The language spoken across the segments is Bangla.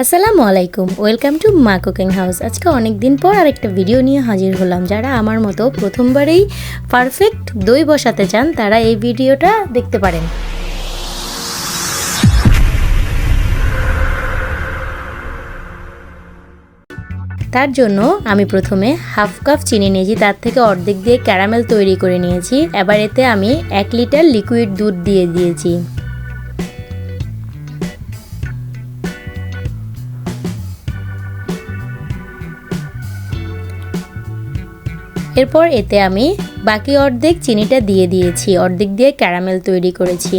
আসসালামু আলাইকুম, ওয়েলকাম টু মা কুকিং হাউস। আজকে অনেক দিন পর আরেকটা ভিডিও নিয়ে হাজির হলাম। যারা আমার মতো প্রথমবারেই পারফেক্ট দই বসাতে চান তারা এই ভিডিওটা দেখতে পারেন। তার জন্য আমি প্রথমে হাফ কাপ চিনি নিয়েছি, তার থেকে অর্ধেক দিয়ে ক্যারামেল তৈরি করে নিয়েছি। এবার এতে আমি 1 লিটার লিকুইড দুধ দিয়ে দিয়েছি। এরপর এতে আমি বাকি অর্ধেক চিনিটা দিয়ে দিয়েছি, অর্ধেক দিয়ে ক্যারামেল তৈরি করেছি।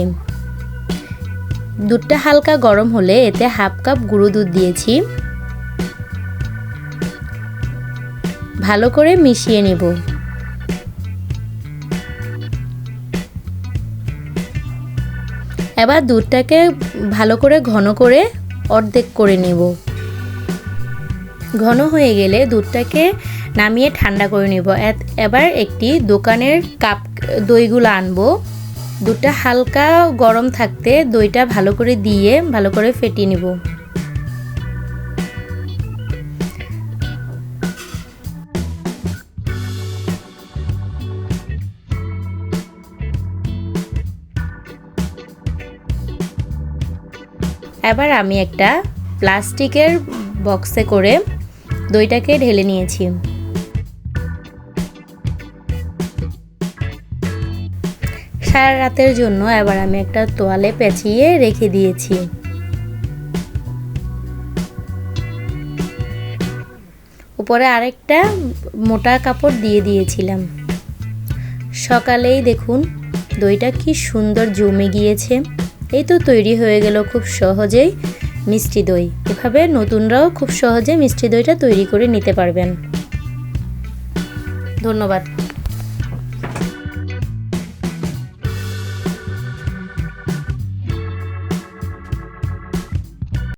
দুধটা হালকা গরম হলে এতে হাফ কাপ গুঁড়ো দুধ দিয়েছি। ভালো করে মিশিয়ে নেব। এবার দুধটাকে ভালো করে ঘন করে অর্ধেক করে নেব। ঘন হয়ে গেলে দুধটাকে নামিয়ে ঠান্ডা করে নেব। এবার একটি দোকানের কাপ দইগুলো আনবো। দুধটা হালকা গরম থাকতে দইটা ভালো করে দিয়ে ভালো করে ফেটিয়ে নেব। এবার আমি একটা প্লাস্টিকের বক্সে করে দইটাকে ঢেলে নিয়েছি। সারা রাতের জন্য এবার আমি একটা তোয়ালে পেঁচিয়ে রেখে দিয়েছি। উপরে আরেকটা মোটা কাপড় দিয়ে দিয়েছিলাম। সকালেই দেখুন দইটা কি সুন্দর জমে গিয়েছে। এই তো তৈরি হয়ে গেল খুব সহজেই মিষ্টি দই। এভাবে নতুনরাও খুব সহজে মিষ্টি দইটা তৈরি করে নিতে পারবেন। ধন্যবাদ।